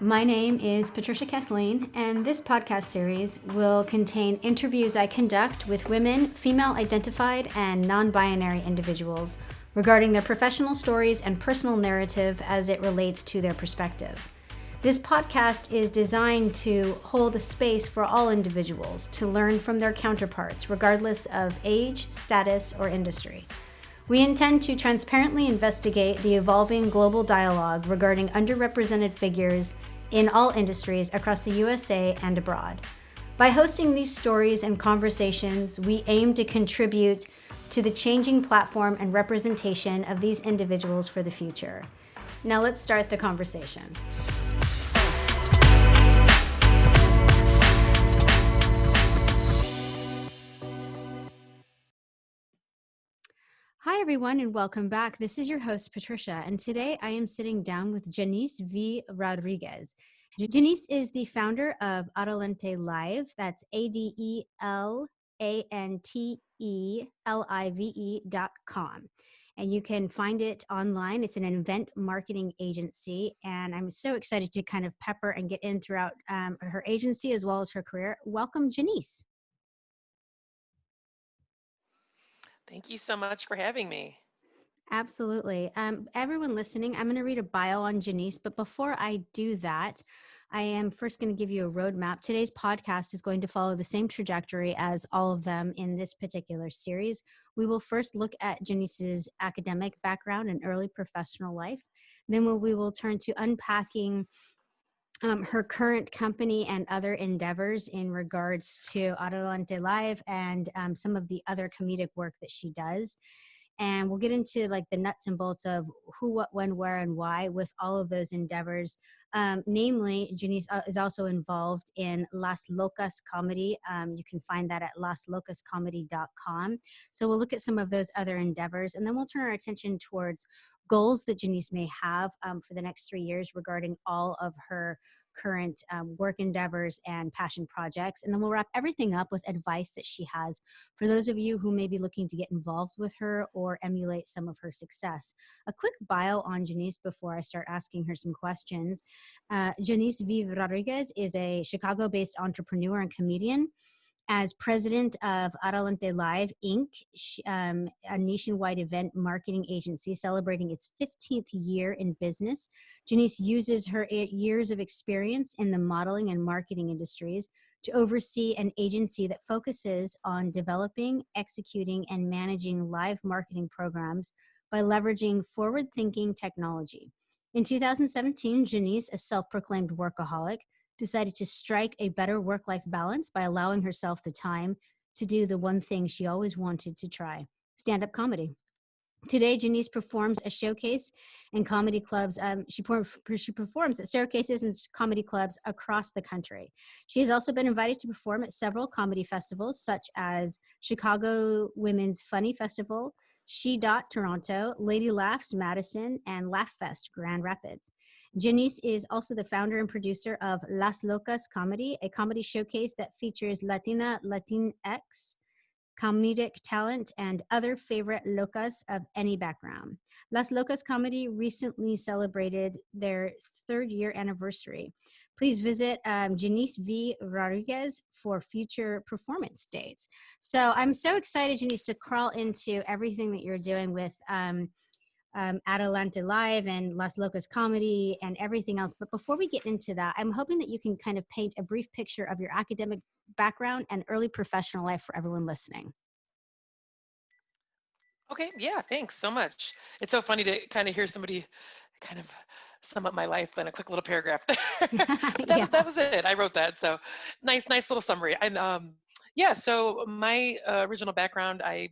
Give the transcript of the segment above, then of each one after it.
My name is Patricia Kathleen, and this podcast series will contain interviews I conduct with women, female identified, and non binary individuals regarding their professional stories and personal narrative as it relates to their perspective. This podcast is designed to hold a space for all individuals to learn from their counterparts, regardless of age, status, or industry. We intend to transparently investigate the evolving global dialogue regarding underrepresented figures in all industries across the USA and abroad. By hosting these stories and conversations, we aim to contribute to the changing platform and representation of these individuals for the future. Now let's start the conversation. Hi, everyone, and welcome back. This is your host, Patricia, and today I am sitting down with Janice V. Rodriguez. Janice is the founder of Adelante Live. That's ADELANTELIVE.com. And you can find it online. It's an event marketing agency, and I'm so excited to kind of pepper and get in throughout her agency as well as her career. Welcome, Janice. Thank you so much for having me. Absolutely. Everyone listening, I'm going to read a bio on Janice, but before I do that, I am first going to give you a roadmap. Today's podcast is going to follow the same trajectory as all of them in this particular series. We will first look at Janice's academic background and early professional life. Then we will turn to unpacking her current company and other endeavors in regards to Adelante Live and some of the other comedic work that she does. And we'll get into like the nuts and bolts of who, what, when, where, and why with all of those endeavors. Namely, Janice is also involved in Las Locas Comedy. You can find that at laslocascomedy.com. So we'll look at some of those other endeavors, and then we'll turn our attention towards goals that Janice may have for the next 3 years regarding all of her current work endeavors and passion projects. And then we'll wrap everything up with advice that she has for those of you who may be looking to get involved with her or emulate some of her success. A quick bio on Janice before I start asking her some questions. Janice V. Rodriguez is a Chicago-based entrepreneur and comedian. As president of Adelante Live Inc., a nationwide event marketing agency celebrating its 15th year in business, Janice uses her 8 years of experience in the modeling and marketing industries to oversee an agency that focuses on developing, executing, and managing live marketing programs by leveraging forward-thinking technology. In 2017, Janice, a self-proclaimed workaholic, decided to strike a better work-life balance by allowing herself the time to do the one thing she always wanted to try, stand-up comedy. Today, Janice performs a showcase in comedy clubs. She performs at showcases and comedy clubs across the country. She has also been invited to perform at several comedy festivals, such as Chicago Women's Funny Festival, She Dot Toronto, Lady Laughs Madison, and Laugh Fest Grand Rapids. Janice is also the founder and producer of Las Locas Comedy, a comedy showcase that features Latina, Latinx, comedic talent, and other favorite locas of any background. Las Locas Comedy recently celebrated their 3rd year anniversary. Please visit Janice V. Rodriguez for future performance dates. So I'm so excited, Janice, to crawl into everything that you're doing with Adelante Live and Las Locas Comedy and everything else. But before we get into that, I'm hoping that you can kind of paint a brief picture of your academic background and early professional life for everyone listening. Okay, yeah, thanks so much. It's so funny to kind of hear somebody kind of sum up my life in a quick little paragraph there. But Yeah. that was it. I wrote that. So nice little summary. And yeah, so my original background, I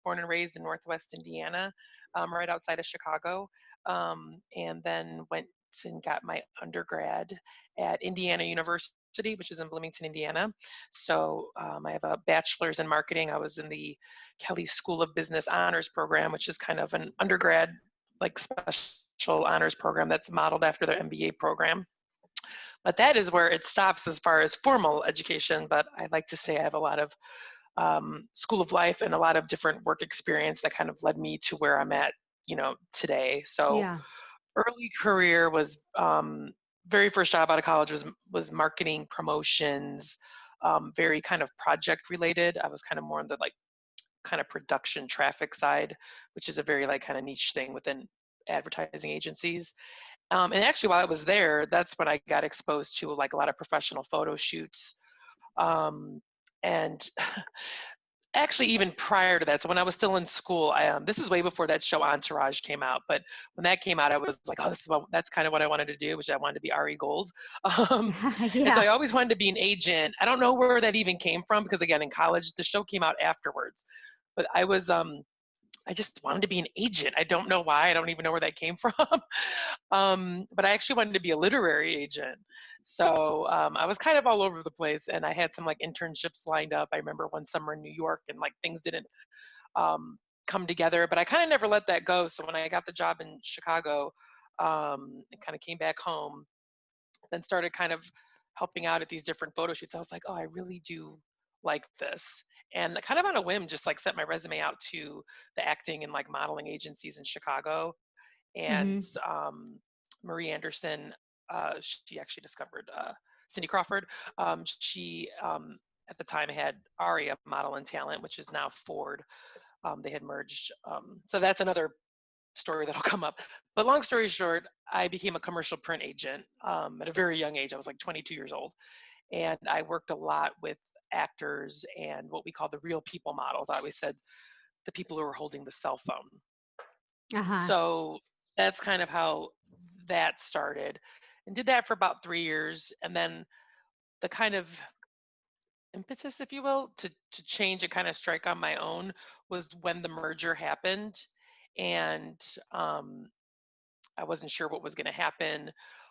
born and raised in Northwest Indiana, right outside of Chicago, and then went and got my undergrad at Indiana University, which is in Bloomington, Indiana. So I have a bachelor's in marketing. I was in the Kelly School of Business Honors Program, which is kind of an undergrad, like special honors program that's modeled after their MBA program. But that is where it stops as far as formal education. But I like to say I have a lot of school of life and a lot of different work experience that kind of led me to where I'm at, today. So Yeah. early career was very first job out of college was marketing, promotions, very kind of project related. I was kind of more on the like kind of production traffic side, which is a very like kind of niche thing within advertising agencies. And actually, while I was there, that's when I got exposed to like a lot of professional photo shoots. And actually, even prior to that, so when I was still in school, this is way before that show Entourage came out. But when that came out, I was like, oh, that's kind of what I wanted to do, which I wanted to be Ari Gold. And so Yeah. I always wanted to be an agent. I don't know where that even came from because again, in college, the show came out afterwards. But I just wanted to be an agent. I don't know why. I don't even know where that came from. But I actually wanted to be a literary agent. So I was kind of all over the place, and I had some like internships lined up. I remember one summer in New York, and like things didn't come together, but I kind of never let that go. So when I got the job in Chicago, and kind of came back home, then started kind of helping out at these different photo shoots. I was like, oh, I really do like this. And kind of on a whim, just like sent my resume out to the acting and like modeling agencies in Chicago. And Hmm. Marie Anderson, she actually discovered Cindy Crawford. She at the time had Aria Model and Talent, which is now Ford. They had merged. So that's another story that'll come up. But long story short, I became a commercial print agent at a very young age. I was like 22 years old. And I worked a lot with actors and what we call the real people models. I always said the people who are holding the cell phone. Uh-huh. So that's kind of how that started, and did that for about 3 years. And then the kind of impetus, if you will, to change and kind of strike on my own was when the merger happened. And I wasn't sure what was going to happen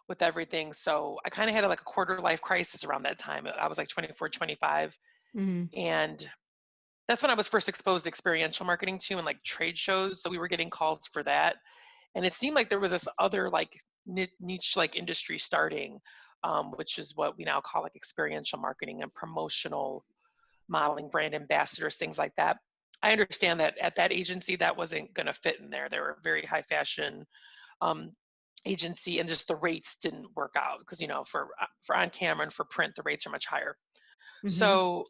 with everything. So I kind of had like a quarter life crisis around that time. I was like 24, 25. Hmm. And that's when I was first exposed to experiential marketing too, and like trade shows. So we were getting calls for that. And it seemed like there was this other like niche like industry starting, which is what we now call like experiential marketing and promotional modeling, brand ambassadors, things like that. I understand that at that agency that wasn't going to fit in there. They were a very high fashion um, agency, and just the rates didn't work out because for on camera and for print the rates are much higher. Hmm. So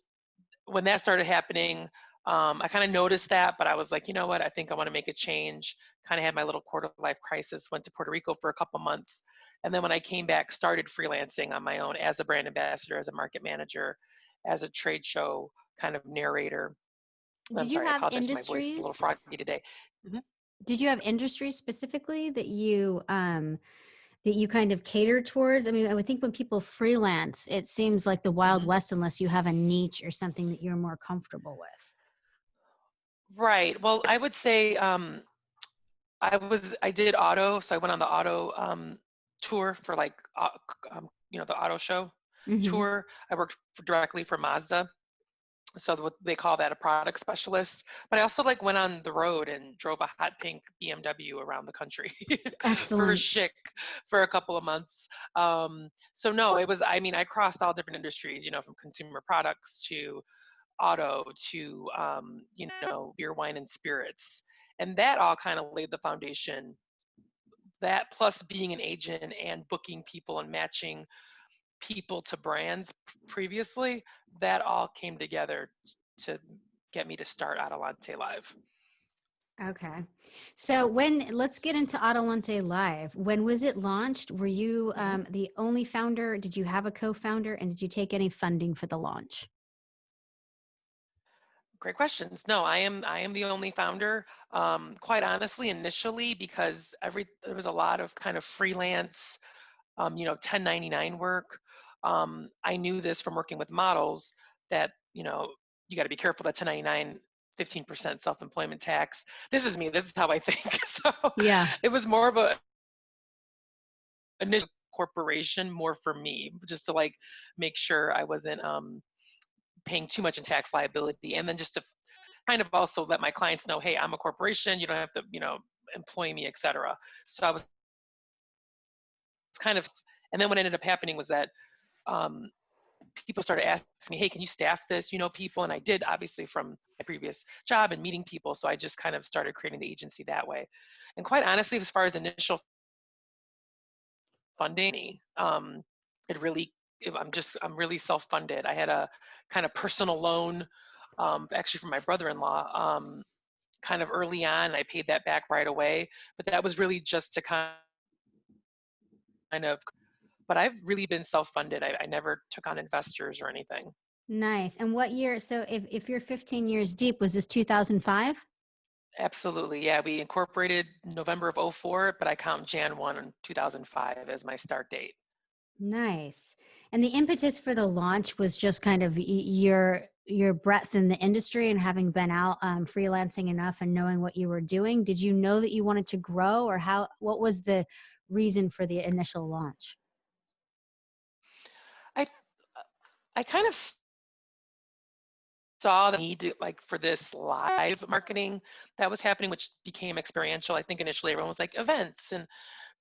when that started happening, I kind of noticed that, but I was like, you know what? I think I want to make a change. Kind of had my little quarter life crisis, went to Puerto Rico for a couple months. And then when I came back, started freelancing on my own as a brand ambassador, as a market manager, as a trade show kind of narrator. I'm Did you sorry, I have apologize. My voice is a little industries? froggy today. Mhm. Did you have industries specifically that you kind of cater towards? I mean, I would think when people freelance, it seems like the Wild Mhm. West unless you have a niche or something that you're more comfortable with. Right. Well, I would say I did auto, so I went on the auto tour for like the auto show Hmm. tour. I worked directly for Mazda, so what they call that a product specialist. But I also like went on the road and drove a hot pink BMW around the country for Excellent. chic for a couple of months. So no, it was. I mean, I crossed all different industries. From consumer products to auto to beer, wine, and spirits, and that all kind of laid the foundation. That plus being an agent and booking people and matching people to brands previously, that all came together to get me to start Adelante Live. Okay. So let's get into Adelante Live. When was it launched? Were you hmm the only founder? Did you have a co-founder? And did you take any funding for the launch? Great questions. No, I am the only founder. Quite honestly, initially, because there was a lot of kind of freelance, 1099 work. I knew this from working with models that you got to be careful that 1099 15% self-employment tax. This is me. This is how I think. So Yeah. it was more of a initial corporation, more for me, just to like make sure I wasn't paying too much in tax liability, and then just to kind of also let my clients know, hey, I'm a corporation. You don't have to, employ me, etc. So I was kind of, and then what ended up happening was that um, people started asking me, hey, can you staff this? People, and I did, obviously, from my previous job and meeting people. So I just kind of started creating the agency that way. And quite honestly, as far as initial funding. It really, I'm really self-funded. I had a kind of personal loan, actually from my brother-in-law, kind of early on. I paid that back right away, but that was really just to kind of, but I've really been self-funded. I never took on investors or anything. Nice. And what year? So if you're 15 years deep, was this 2005? Absolutely. Yeah. We incorporated November of '04, but I count Jan 1 in 2005 as my start date. Nice. And the impetus for the launch was just kind of your breadth in the industry and having been out freelancing enough and knowing what you were doing. Did you know that you wanted to grow, or how? What was the reason for the initial launch? I I kind of saw the need to, like, for this live marketing that was happening, which became experiential. I think initially everyone was like events and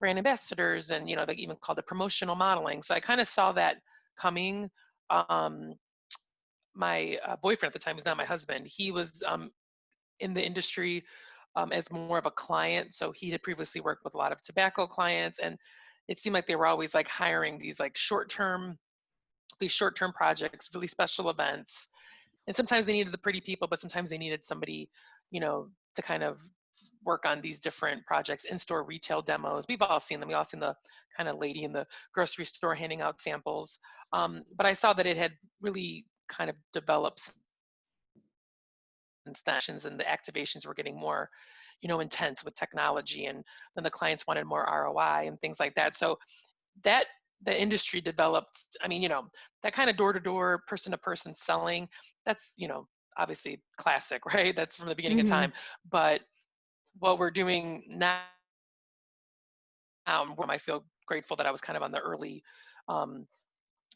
brand ambassadors, and they even called it promotional modeling. So I kind of saw that coming. Um, my boyfriend at the time, who's now my husband, he was in the industry as more of a client. So he had previously worked with a lot of tobacco clients, and it seemed like they were always like hiring these short-term projects, really special events. And sometimes they needed the pretty people, but sometimes they needed somebody, to kind of work on these different projects, in-store retail demos. We've all seen them. We all seen the kind of lady in the grocery store handing out samples. But I saw that it had really kind of developed sessions, and the activations were getting more, intense with technology, and then the clients wanted more ROI and things like that. So that the industry developed, that kind of door-to-door, person-to-person selling, that's, obviously classic, right? That's from the beginning of Hmm. time. But what we're doing now, I feel grateful that I was kind of on the early um,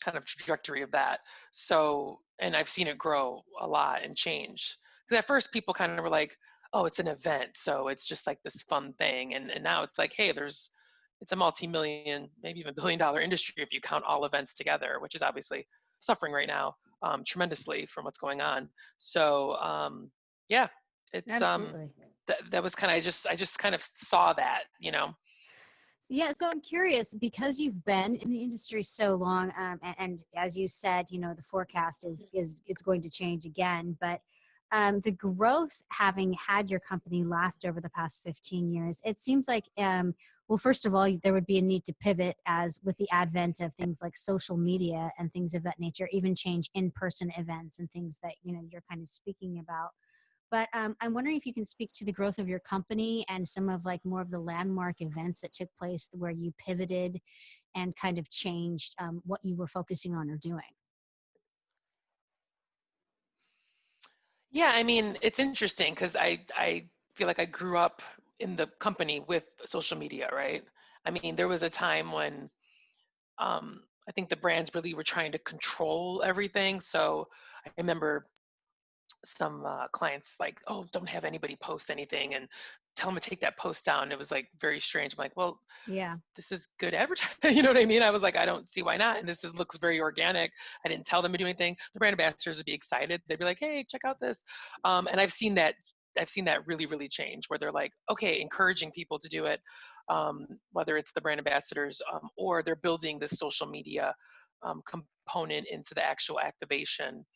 kind of trajectory of that. So, and I've seen it grow a lot and change. Because at first people kind of were like, oh, it's an event, so it's just like this fun thing. And now it's like, hey, it's a multi-million, maybe even billion-dollar industry if you count all events together, which is obviously suffering right now tremendously from what's going on. So yeah, it's Absolutely. that was kind of, I just kind of saw that. Yeah, so I'm curious because you've been in the industry so long, and as you said, the forecast is it's going to change again. But the growth, having had your company last over the past 15 years, it seems like, well, first of all, there would be a need to pivot as with the advent of things like social media and things of that nature, even change in-person events and things that you're kind of speaking about. But I'm wondering if you can speak to the growth of your company and some of like more of the landmark events that took place where you pivoted and kind of changed what you were focusing on or doing. Yeah, it's interesting because I feel like I grew up in the company with social media, right? There was a time when I think the brands really were trying to control everything. So I remember some clients like, oh, don't have anybody post anything, and tell them to take that post down. It was like very strange. I'm like, well, Yeah. this is good advertising. You know what I mean? I was like, I don't see why not. And looks very organic. I didn't tell them to do anything. The brand ambassadors would be excited. They'd be like, hey, check out this. And I've seen that really, really change where they're like, okay, encouraging people to do it, whether it's the brand ambassadors or they're building this social media component into the actual activation,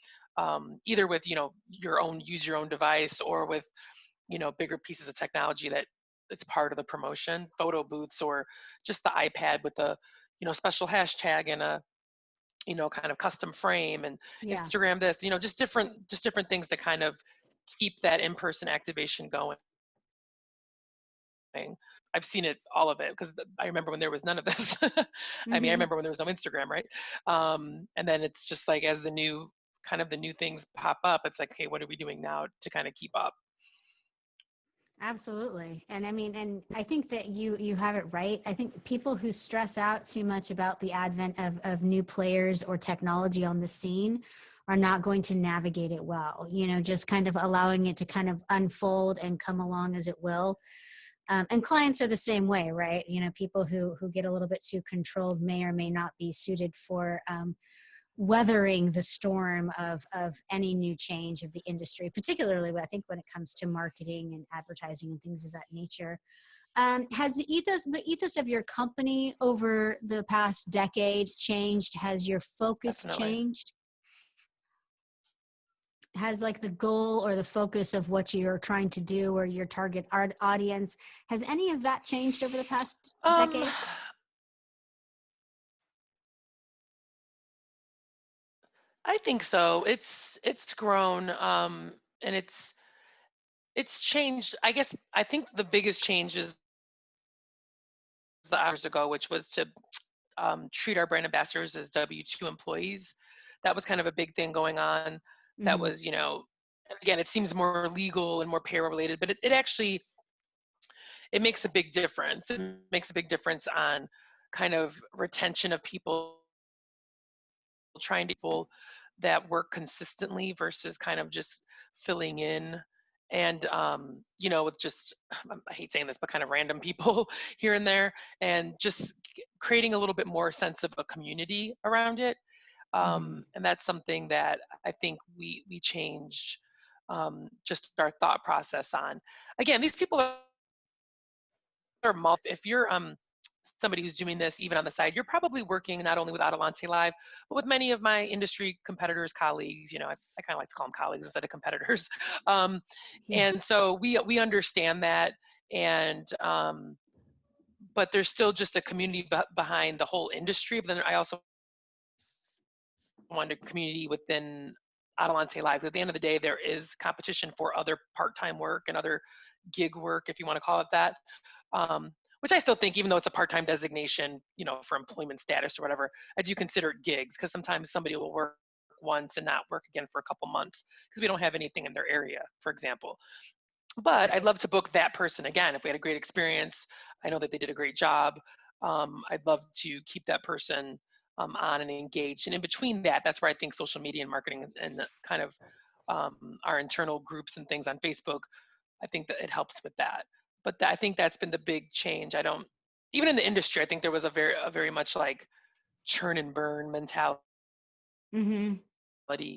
either with, use your own device, or with, bigger pieces of technology that it's part of the promotion, photo booths, or just the iPad with a, special hashtag and a, kind of custom frame, and Yeah. Instagram this, just different things to kind of keep that in-person activation going. I've seen it, all of it, because I remember when there was none of this. I Hmm. remember when there was no Instagram, right? And then it's just like, as the new things pop up, it's like, hey, what are we doing now to kind of keep up? Absolutely. And and I think that you have it right. I think people who stress out too much about the advent of new players or technology on the scene are not going to navigate it well. Just kind of allowing it to kind of unfold and come along as it will. And clients are the same way, right? People who get a little bit too controlled may or may not be suited for weathering the storm of any new change of the industry, particularly I think when it comes to marketing and advertising and things of that nature. Has the ethos of your company over the past decade changed? Has your focus Definitely. changed? Has like the goal or the focus of what you're trying to do or your target audience, has any of that changed over the past Um, decade? I think so. It's grown, and it's changed. I guess I think the biggest change is the hours ago, which was to treat our brand ambassadors as W-2 employees. That was kind of a big thing going on. That Mm-hmm. was, again, it seems more legal and more payroll related, but it actually it makes a big difference. It makes a big difference on kind of retention of people, trying to people that work consistently versus kind of just filling in and with just I hate saying this, but kind of random people here and there, and just creating a little bit more sense of a community around it. Mm-hmm. And that's something that I think we changed, just our thought process on. Again, these people are if you're somebody who's doing this even on the side, you're probably working not only with Adelante Live, but with many of my industry competitors, colleagues. I kind of like to call them colleagues instead of competitors. Um, Yeah. and so we understand that, and but there's still just a community behind the whole industry. But then I also want a community within Adelante Live. At the end of the day, there is competition for other part-time work and other gig work, if you want to call it that. Which I still think, even though it's a part-time designation, for employment status or whatever, I do consider it gigs, because sometimes somebody will work once and not work again for a couple months because we don't have anything in their area, for example. But I'd Right. love to book that person again if we had a great experience. I know that they did a great job. I'd love to keep that person on and engaged. And in between that, that's where I think social media and marketing and kind of our internal groups and things on Facebook, I think that it helps with that. But I think that's been the big change. I don't, even in the industry, I think there was a very much like churn and burn mentality. Mm-hmm.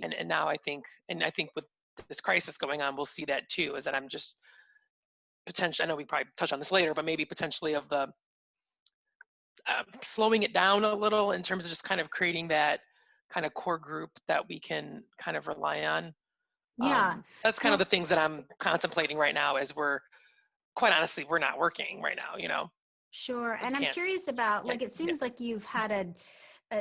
And now I think with this crisis going on, we'll see that too, is that I'm just potentially, I know we probably touch on this later, but maybe potentially of the slowing it down a little in terms of just kind of creating that kind of core group that we can kind of rely on. Yeah. That's kind of the Well, things that I'm contemplating right now, as we're, quite honestly, we're not working right now, sure. we And I'm can't, curious about, can't like, it yeah. seems like you've had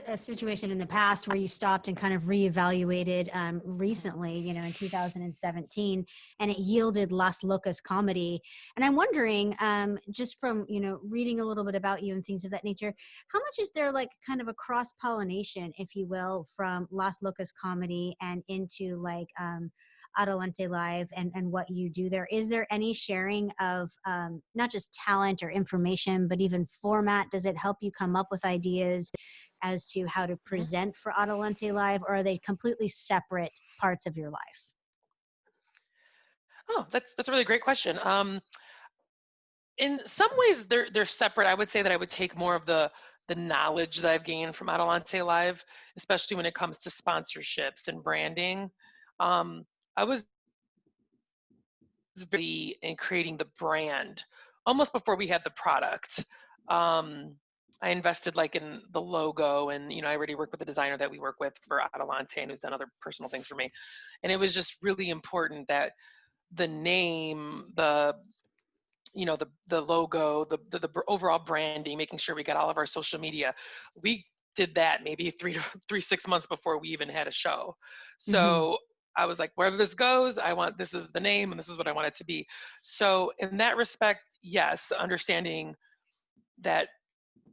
a situation in the past where you stopped and kind of reevaluated recently, in 2017, and it yielded Las Locas Comedy. And I'm wondering, just from, reading a little bit about you and things of that nature, how much is there like kind of a cross pollination, if you will, from Las Locas Comedy and into like Adelante Live and what you do there? Is there any sharing of not just talent or information, but even format? Does it help you come up with ideas as to how to Mhm. present for Adelante Live, or are they completely separate parts of your life? Oh, that's a really great question. In some ways, they're separate. I would say that I would take more of the knowledge that I've gained from Adelante Live, especially when it comes to sponsorships and branding. I was very in creating the brand almost before we had the product. Um, I invested like in the logo, and I already work with a designer that we work with for Adelante and who's done other personal things for me. And it was just really important that the name, the logo, the overall branding, making sure we got all of our social media. We did that maybe 6 months before we even had a show. Mm-hmm. So I was like, wherever this goes, this is the name and this is what I want it to be. So in that respect, yes, understanding that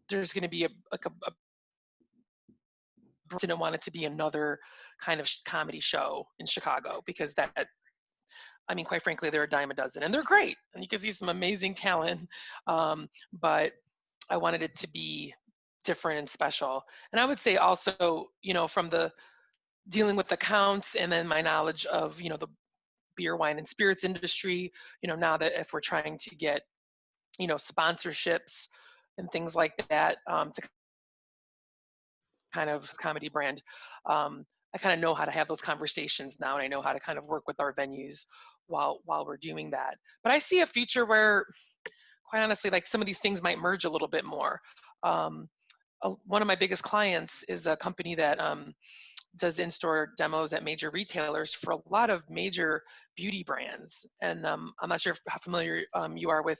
there's going to be a didn't want it to be another kind of comedy show in Chicago, because that, I mean, quite frankly, they're a dime a dozen and they're great. And you can see some amazing talent. But I wanted it to be different and special. And I would say also, from the dealing with accounts and then my knowledge of, the beer, wine, and spirits industry, now that if we're trying to get, sponsorships and things like that, to kind of comedy brand, I kind of know how to have those conversations now, and I know how to kind of work with our venues while we're doing that. But I see a future where, quite honestly, like some of these things might merge a little bit more. One of my biggest clients is a company that does in-store demos at major retailers for a lot of major beauty brands. And I'm not sure how familiar you are with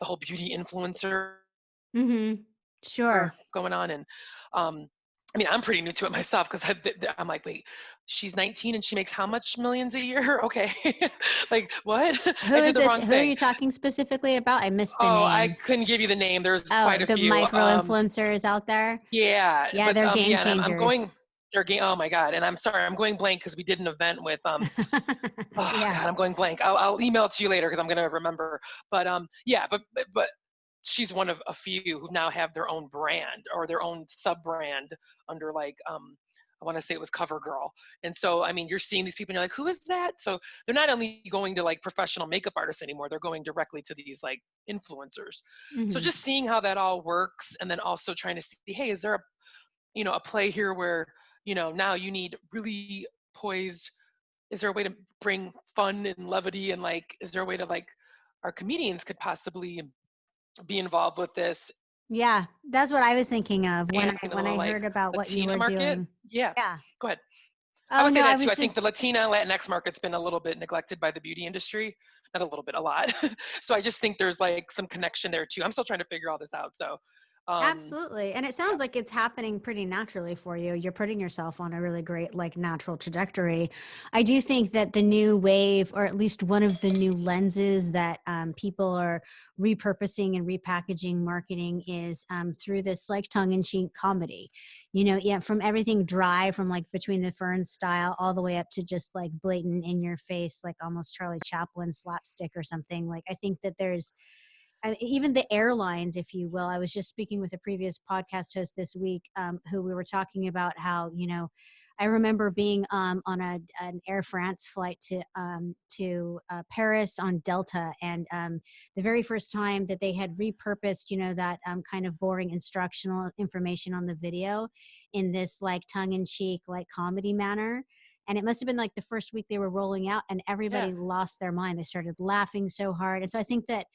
the whole beauty influencer Mm-hmm. Sure. going on. And I mean, I'm pretty new to it myself because I'm like, wait, she's 19 and she makes how much millions a year? Okay. Like, what? Who I is did the this? wrong Who are thing. you talking specifically about? I missed the Oh, I name. couldn't give you the name. There's Oh, quite a the few. micro influencers out there. Yeah, Yeah, but they're game yeah, and I'm changers. going. They're oh my god, and I'm sorry, I'm going blank because we did an event with oh Yeah. god, I'm going blank. I'll email it to you later because I'm gonna remember. But yeah, but she's one of a few who now have their own brand or their own sub brand under like I want to say it was CoverGirl. And so I mean, you're seeing these people and you're like, who is that? So they're not only going to like professional makeup artists anymore, they're going directly to these like influencers. So Mm-hmm. just seeing how that all works, and then also trying to see, hey, is there a a play here where now you need really poised, is there a way to bring fun and levity, and like is there a way to like our comedians could possibly be involved with this, Yeah, that's what I was thinking of when and a I little like heard about what you Latina were market. doing. Yeah, Yeah. go ahead. I Oh would say no, I that too. was I think just the Latina Latinx market's been a little bit neglected by the beauty industry. Not a little bit, a lot. So I just think there's like some connection there too. I'm still trying to figure all this out. So absolutely. And it yeah. sounds like it's happening pretty naturally for you. You're putting yourself on a really great, like, natural trajectory. I do think that the new wave, or at least one of the new lenses that people are repurposing and repackaging marketing, is through this like tongue in cheek comedy. Yeah, from everything dry, from like Between the Ferns style, all the way up to just like blatant in your face, like almost Charlie Chaplin slapstick or something. Like, I think that there's even the airlines, if you will. I was just speaking with a previous podcast host this week, who we were talking about how, I remember being on an Air France flight to Paris on Delta, and the very first time that they had repurposed, that kind of boring instructional information on the video in this like tongue in cheek, like comedy manner. And it must have been like the first week they were rolling out, and Yeah. everybody lost their mind. They started laughing so hard. And so I think that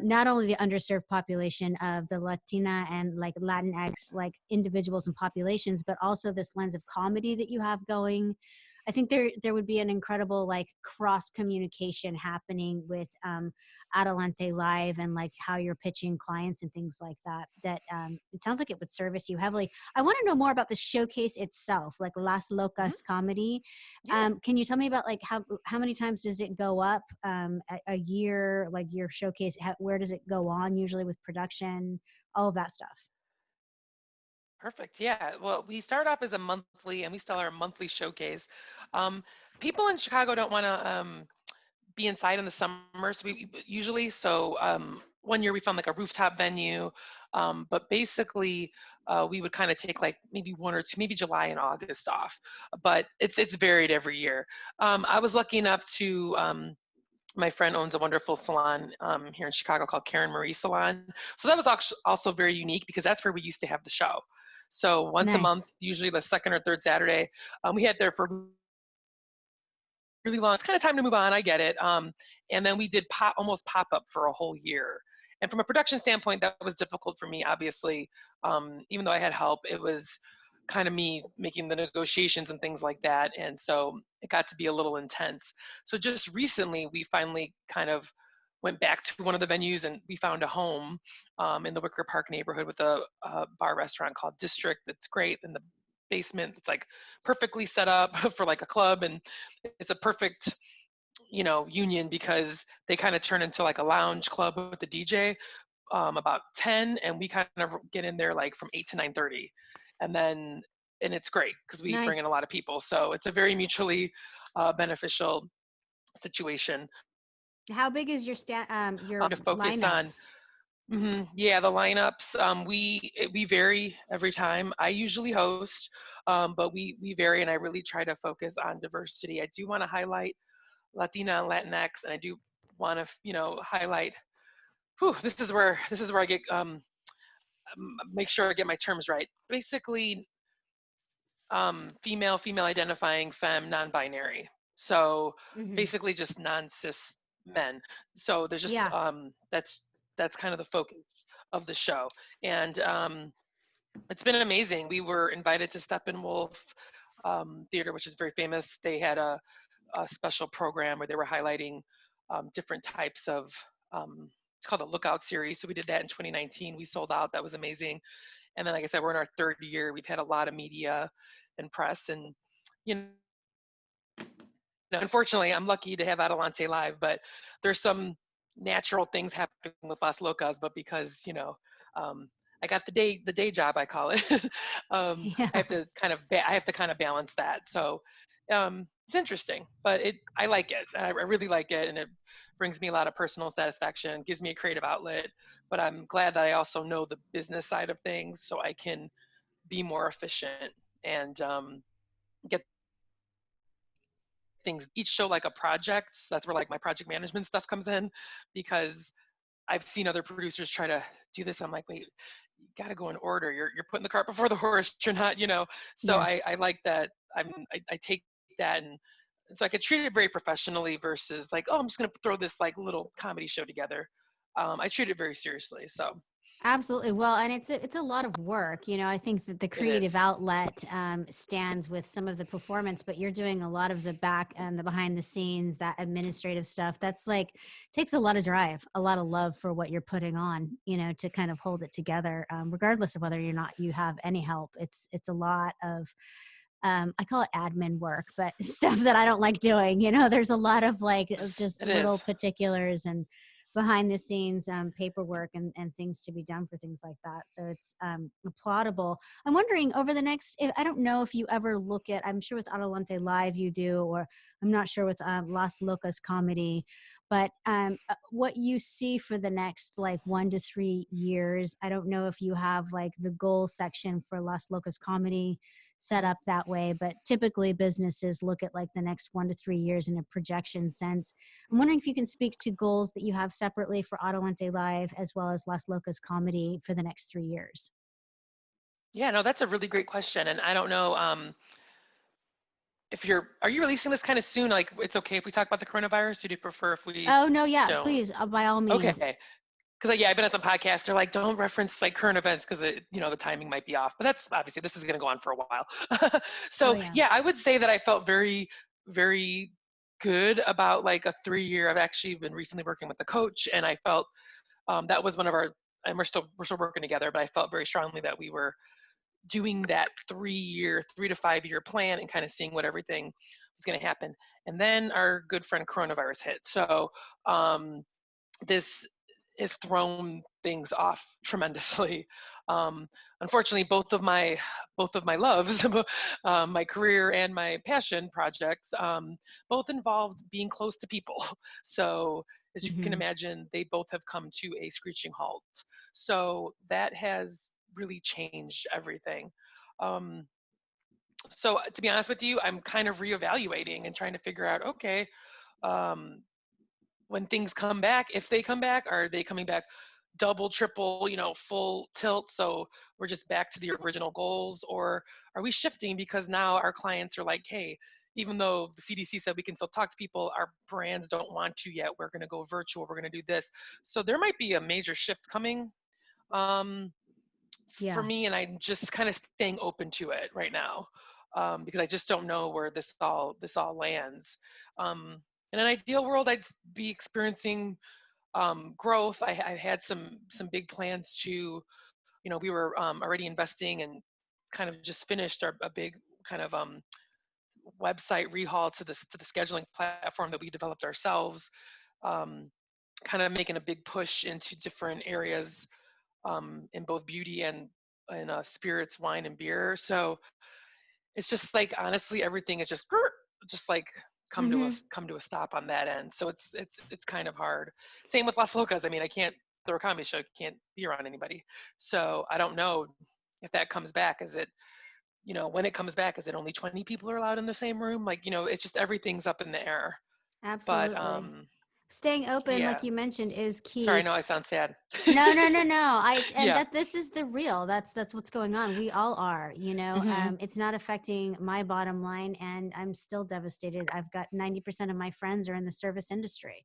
not only the underserved population of the Latina and like Latinx like individuals and populations, but also this lens of comedy that you have going. I think there would be an incredible like cross communication happening with Adelante Live, and like how you're pitching clients and things like that. That it sounds like it would service you heavily. I want to know more about the showcase itself, like Las Mhm. Locas Comedy. Yeah. Can you tell me about like how many times does it go up a year? Like your showcase, where does it go on usually with production? All of that stuff. Perfect. Yeah. Well, we start off as a monthly, and we still are a monthly showcase. Um, People in Chicago don't want to be inside in the summer, so we usually. So one year we found like a rooftop venue, but basically we would kind of take like maybe one or two, maybe July and August off. But it's varied every year. I was lucky enough to. My friend owns a wonderful salon here in Chicago called Karen Marie Salon. So that was also very unique because that's where we used to have the show. So once a Nice. month, usually the second or third Saturday, we had there for really long. It's kind of time to move on. I get it. And then we did almost pop up for a whole year. And from a production standpoint, that was difficult for me, obviously. Even though I had help, it was kind of me making the negotiations and things like that. And so it got to be a little intense. So just recently, we finally kind of went back to one of the venues, and we found a home in the Wicker Park neighborhood with a bar restaurant called District that's great in the basement. It's like perfectly set up for like a club, and it's a perfect union because they kind of turn into like a lounge club with the DJ about 10, and we kind of get in there like from 8 to 9:30, and then and it's great because we bring in a Nice. lot of people, so it's a very mutually beneficial situation. How big is your To focus lineup? on yeah, the lineups. We vary every time. I usually host, but we vary, and I really try to focus on diversity. I do want to highlight Latina and Latinx, and I do want to highlight. Whew, this is where I get make sure I get my terms right. Basically, female identifying, femme, non-binary. So Hmm. basically, just non-cis men. So there's just Yeah. that's kind of the focus of the show. And it's been amazing. We were invited to Steppenwolf Theater, which is very famous. They had a special program where they were highlighting different types of, it's called the Lookout series. So we did that in 2019. We sold out. That was amazing. And then, like I said, we're in our third year. We've had a lot of media and press, and you know, unfortunately, I'm lucky to have Adelante Live, but there's some natural things happening with Las Locas. But because I got the day job, I call it. Yeah. I have to kind of balance that. So it's interesting, but I like it. I really like it, and it brings me a lot of personal satisfaction. Gives me a creative outlet. But I'm glad that I also know the business side of things, so I can be more efficient and get things each show like a project. So that's where like my project management stuff comes in, because I've seen other producers try to do this. I'm like, wait, you got to go in order. You're putting the cart before the horse. You're not, So Yes. I like that. I take that, and so I could treat it very professionally versus like, oh, I'm just gonna throw this like little comedy show together. I treat it very seriously. So Absolutely. Well, and it's a lot of work. I think that the it creative is. outlet stands with some of the performance, but you're doing a lot of the back and the behind the scenes, that administrative stuff. That's like takes a lot of drive, a lot of love for what you're putting on. To kind of hold it together, regardless of whether or not you have any help. It's a lot of I call it admin work, but stuff that I don't like doing. There's a lot of like just It little is. particulars and behind the scenes paperwork and things to be done for things like that. So it's applaudable. I'm wondering over the next, I don't know if you ever look at, I'm sure with Adelante Live you do, or I'm not sure with Las Locas Comedy, but what you see for the next like 1 to 3 years. I don't know if you have like the goal section for Las Locas Comedy set Mhm. up that way, but typically businesses look at like the next 1 to 3 years in a projection sense. I'm wondering if you can speak to goals that you have separately for Adelante Live as well as Las Locas Comedy for the next 3 years. Yeah, no, that's a really great question, and I don't know if are you releasing this kind of soon? Like, it's okay if we talk about the coronavirus, or do you prefer if we Oh, no, yeah, don't? please, by all means. Okay. Because yeah, I've been on some podcasts. They're like, don't reference like current events because the timing might be off. But that's obviously this is going to go on for a while. Oh, So yeah. yeah, I would say that I felt very, very good about like a 3 year. I've actually been recently working with a coach, and I felt that was one of our. And we're still working together, but I felt very strongly that we were doing that 3 year, 3 to 5 year plan and kind of seeing what everything was going to happen. And then our good friend coronavirus hit. So this has thrown things off tremendously. Um, Unfortunately, both of my loves, my career and my passion projects, both involved being close to people. So as you can Hmm. imagine, they both have come to a screeching halt. So that has really changed everything. Um, so to be honest with you, I'm kind of reevaluating and trying to figure out, okay, um, when things come back, if they come back, are they coming back double, triple, full tilt? So we're just back to the original goals, or are we shifting because now our clients are like, hey, even though the CDC said we can still talk to people, our brands don't want to yet. We're going to go virtual. We're going to do this. So there might be a major shift coming um, for Yeah, me, and I'm just kind of staying open to it right now because I just don't know where this all lands. In an ideal world, I'd be experiencing growth. I had some big plans to, we were already investing and kind of just finished a big kind of website rehaul to the scheduling platform that we developed ourselves. Um, Kind of making a big push into different areas in both beauty and spirits, wine and beer. So it's just like honestly, everything is just like hmm, come to a stop on that end. So it's kind of hard. Same with Las Locas. I mean, I can't throw a comedy show, can't be around anybody. So I don't know if that comes back. Is it when it comes back? Is it only 20 people are allowed in the same room? Like it's just everything's up in the air. But absolutely. Staying open, like yeah. you mentioned, is Sorry, I key. know I sound sad. No, no, no, no. And Yeah. that this is the real. That's what's going on. We all are, Hmm. it's not affecting my bottom line and I'm still devastated. I've got 90% of my friends are in the service industry.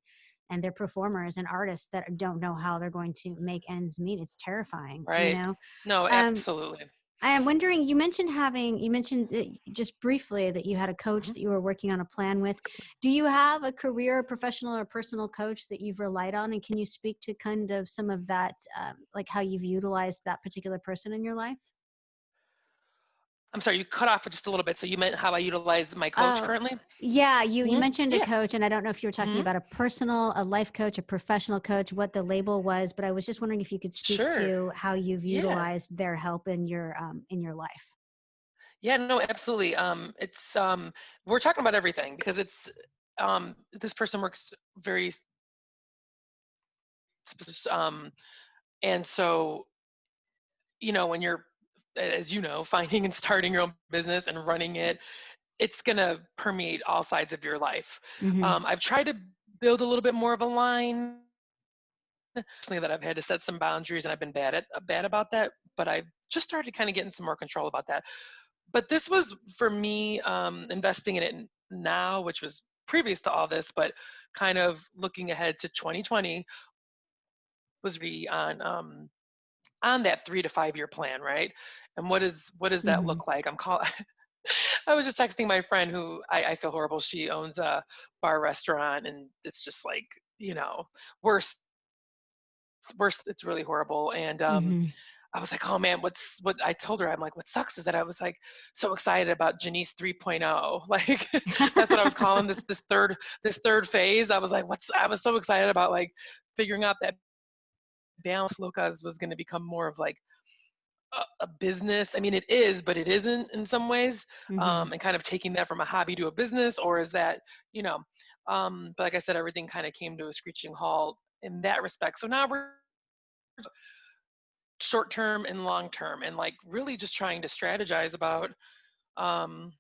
and they're performers and artists that don't know how they're going to make ends meet. It's terrifying, you Right. know. No, um, absolutely. I am wondering, you mentioned that just briefly that you had a coach Mhm. that you were working on a plan with. Do you have a career, professional or personal coach that you've relied on? And can you speak to kind of some of that, like how you've utilized that particular person in your life? I'm sorry, you cut off just a little bit. So you meant how I utilize my coach Oh, currently? yeah. You mentioned a Yeah. coach, and I don't know if you were talking hmm about a personal, a life coach, a professional coach, what the label was, but I was just wondering if you could speak Sure. to how you've Yeah. utilized their help in your life. Yeah, no, absolutely. It's we're talking about everything because it's this person works very and so when you're, as you know, finding and starting your own business and running it, it's gonna permeate all sides of your life. Hmm. I've tried to build a little bit more of a line personally, that I've had to set some boundaries, and I've been bad about that, but I've just started kind of getting some more control about that. But this was for me, investing in it now, which was previous to all this, but kind of looking ahead to 2020 was really on that 3 to 5 year plan, right? And what does that Hmm. look like? I was just texting my friend who I feel horrible. She owns a bar restaurant, and it's just like, you know, worse, worse. It's really horrible. And Hmm. I was like, oh man, what I told her, I'm like, what sucks is that I was like so excited about Janice 3.0. Like that's what I was calling this third phase. I was so excited about like figuring out that balance Locas was going to become more of like a business. I mean, it is, but it isn't in some ways. Hmm. And kind of taking that from a hobby to a business, or is that, you know, but like I said, everything kind of came to a screeching halt in that respect. So now we're short term and long term, and like really just trying to strategize about um,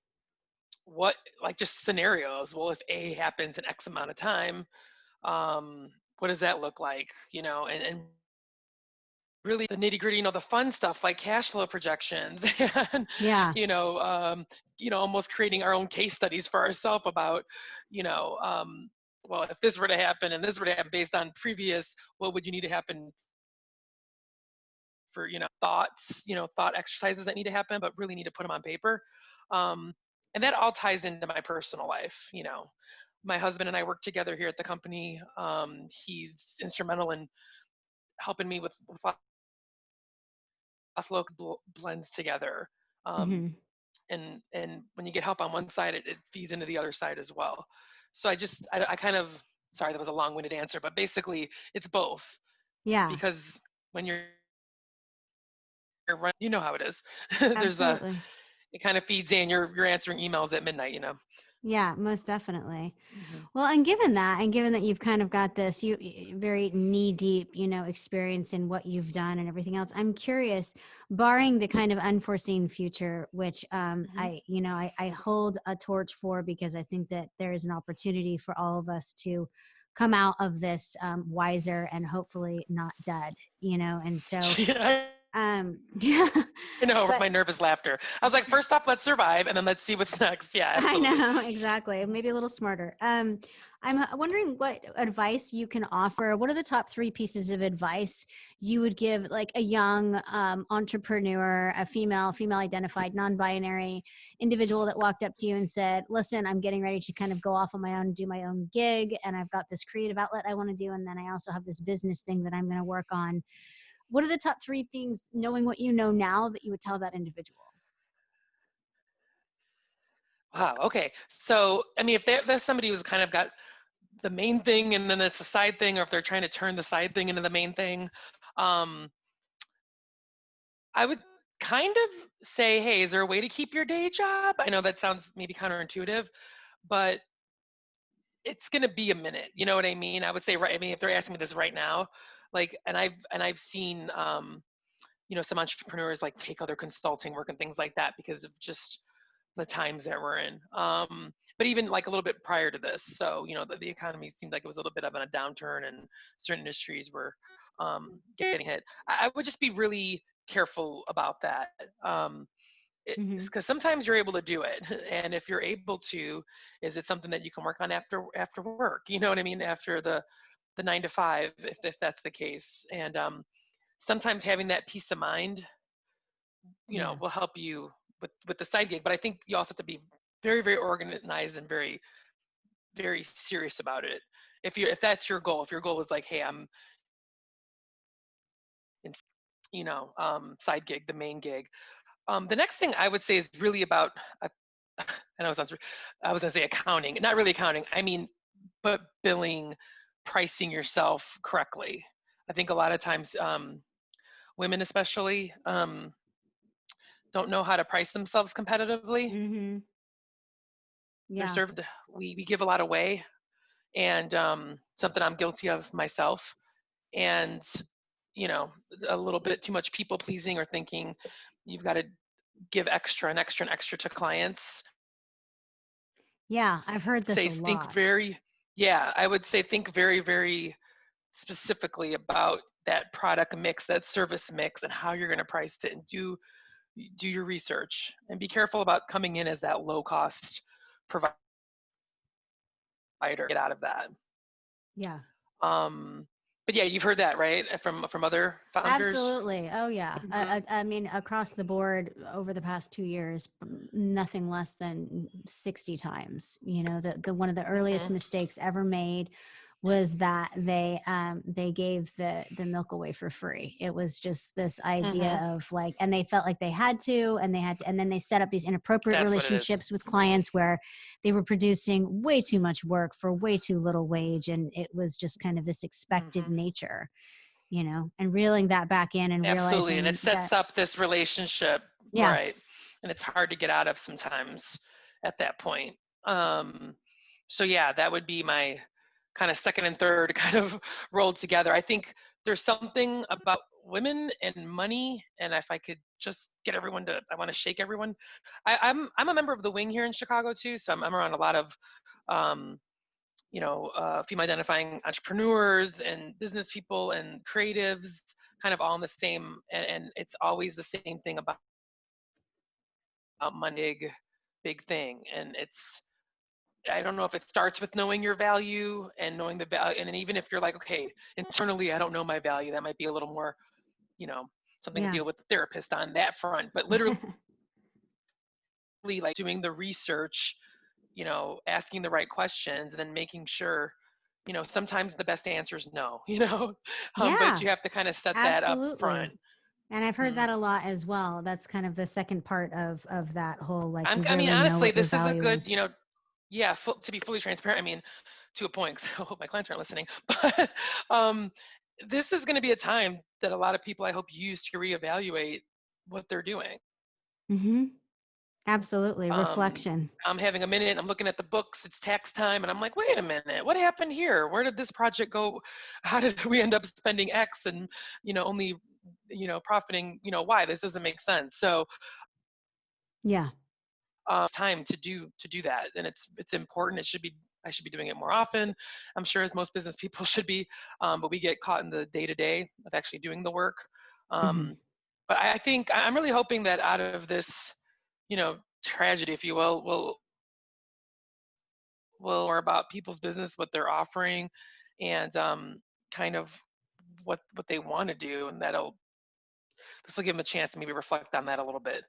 what, like just scenarios. Well, if A happens in X amount of time, what does that look like? And really the nitty gritty, the fun stuff like cash flow projections and, Yeah, you know, um, almost creating our own case studies for ourselves about, you know, um, well, if this were to happen and this were to happen based on previous, what would you need to happen for, thoughts, thought exercises that need to happen, but really need to put them on paper. Um, and that all ties into my personal life. My husband and I work together here at the company. He's instrumental in helping me with Las Locas blends together. Um, hmm, and when you get help on one side, it feeds into the other side as well. So I kind of, sorry, that was a long-winded answer, but basically it's both, yeah, because when you're running, you know how it is. There's a absolutely. It kind of feeds in. You're answering emails at midnight. Yeah, most definitely. hmm Well, and given that you've kind of got this very knee deep, experience in what you've done and everything else, I'm curious, barring the kind of unforeseen future, which hmm I hold a torch for, because I think that there is an opportunity for all of us to come out of this wiser and hopefully not dead, and so Yeah, yeah, I know. It was but my nervous laughter. I was like, first off, let's survive, and then let's see what's next. Yeah, I absolutely. know, exactly. Maybe a little smarter. I'm wondering what advice you can offer. What are the top three pieces of advice you would give, like a young entrepreneur, a female identified, non-binary individual that walked up to you and said, "Listen, I'm getting ready to kind of go off on my own, do my own gig, and I've got this creative outlet I want to do, and then I also have this business thing that I'm going to work on." What are the top three things, knowing what you know now, that you would tell that individual? Wow. Okay. So, I mean, if there's somebody who's kind of got the main thing and then it's a side thing, or if they're trying to turn the side thing into the main thing, um, I would kind of say, hey, is there a way to keep your day job? I know that sounds maybe counterintuitive, but it's going to be a minute. You know what I mean? I would say, right. I mean, if they're asking me this right now, like, and I've seen, some entrepreneurs like take other consulting work and things like that because of just the times that we're in. But even like a little bit prior to this, so the economy seemed like it was a little bit of a downturn, and certain industries were getting hit. I would just be really careful about that. Hmm. Because sometimes you're able to do it, and if you're able to, is it something that you can work on after work? You know what I mean? After the the 9 to 5, if that's the case. And sometimes having that peace of mind, will help you with the side gig. But I think you also have to be very, very organized and very, very serious about it. If that's your goal, if your goal is like, hey, I'm in, side gig, the main gig. The next thing I would say is really about, I know it sounds, I was gonna say accounting, not really accounting. I mean, but billing, pricing yourself correctly. I think a lot of times, women especially, don't know how to price themselves competitively. Mm-hmm. They're Yeah. served, we give a lot away, and something I'm guilty of myself. And, a little bit too much people pleasing, or thinking you've got to give extra and extra and extra to clients. Yeah. I've heard this a lot. I would say think very, very specifically about that product mix, that service mix, and how you're going to price it, and do your research, and be careful about coming in as that low cost provider. Get out of that. Yeah. But yeah, you've heard that, right? From other founders. Absolutely. Oh yeah. Mm-hmm. I mean, across the board over the past 2 years, nothing less than 60 times. The one of the earliest Mm-hmm. mistakes ever made was that they gave the milk away for free. It was just this idea Mm-hmm. of like, and they felt like they had to, and then they set up these inappropriate That's what it is. relationships with clients where they were producing way too much work for way too little wage, and it was just kind of this expected Mm-hmm. nature. And reeling that back in and Absolutely, and it realizing sets that, up this relationship, yeah, right? And it's hard to get out of sometimes at that point. So yeah, that would be my kind of second and third kind of rolled together. I think there's something about women and money, and if I could just get everyone to, I want to shake everyone. I'm a member of the Wing here in Chicago too, so I'm around a lot of female identifying entrepreneurs and business people and creatives, kind of all in the same, and it's always the same thing about money, big thing. And I don't know if it starts with knowing your value and knowing the value, and then even if you're like, okay, internally I don't know my value, that might be a little more, something to yeah. deal with the therapist on that front. But literally, like doing the research, asking the right questions, and then making sure, sometimes the best answer is no, but Yeah, you have to kind of set that up front. absolutely. And I've heard Mhm. that a lot as well. That's kind of the second part of that whole, like, I mean, really know honestly, what your this is a value good, is. yeah, to be fully transparent. I mean, to a point, 'cause I hope my clients aren't listening, but this is going to be a time that a lot of people, I hope, use to reevaluate what they're doing. Mm-hmm. Absolutely. um, Reflection. I'm having a minute, I'm looking at the books, it's tax time, and I'm like, wait a minute, what happened here? Where did this project go? How did we end up spending X and, only, profiting, Y? This doesn't make sense. So Yeah. time to do that, and it's important. I should be doing it more often, I'm sure, as most business people should be, but we get caught in the day-to-day of actually doing the work. Mm-hmm. But I think I'm really hoping that out of this, tragedy, if you will more about people's business, what they're offering, and kind of what they want to do, and this will give them a chance to maybe reflect on that a little bit.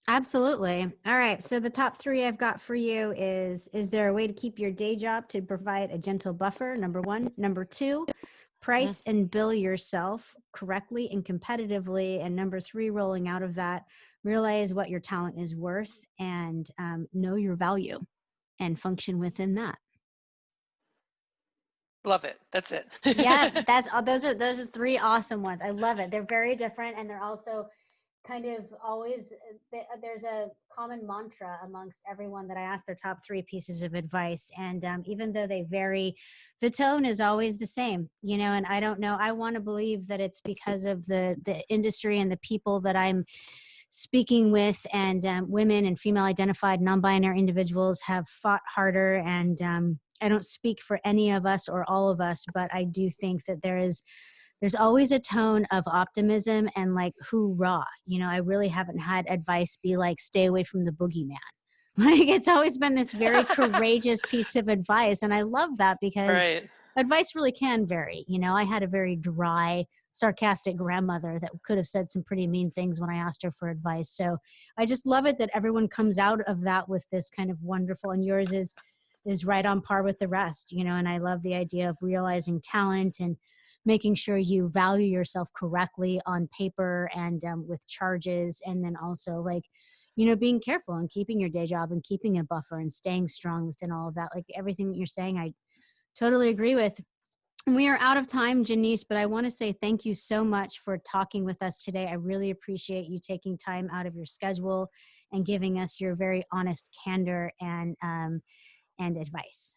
Absolutely. All right. So the top 3 I've got for you is there a way to keep your day job to provide a gentle buffer? Number 1. Number 2, Mhm. price and bill yourself correctly and competitively. And number 3, rolling out of that, realize what your talent is worth, and know your value and function within that. Love it. That's it. Yeah, those are 3 awesome ones. I love it. They're very different, and they're also kind of always, there's a common mantra amongst everyone that I ask their top 3 pieces of advice. And even though they vary, the tone is always the same, and I don't know, I want to believe that it's because of the industry and the people that I'm speaking with, and women and female identified non-binary individuals have fought harder. And I don't speak for any of us or all of us, but I do think that there's always a tone of optimism and like hoorah. I really haven't had advice be like, stay away from the boogeyman. Like, it's always been this very courageous piece of advice. And I love that because Right. advice really can vary. You know, I had a very dry, sarcastic grandmother that could have said some pretty mean things when I asked her for advice. So I just love it that everyone comes out of that with this kind of wonderful, and yours is right on par with the rest, you know. And I love the idea of realizing talent and making sure you value yourself correctly on paper and with charges, and then also like, you know, being careful and keeping your day job and keeping a buffer and staying strong within all of that. Like everything that you're saying, I totally agree with. We are out of time, Janice, but I want to say thank you so much for talking with us today. I really appreciate you taking time out of your schedule and giving us your very honest candor and advice.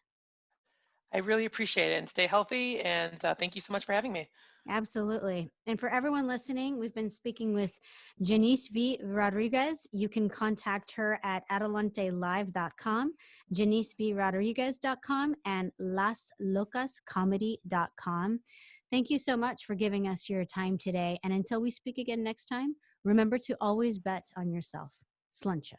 I really appreciate it, and stay healthy. And thank you so much for having me. Absolutely. And for everyone listening, we've been speaking with Janice V. Rodriguez. You can contact her at adelantelive.com, janicevrodriguez.com, and laslocascomedy.com. Thank you so much for giving us your time today. And until we speak again next time, remember to always bet on yourself. Sluncha.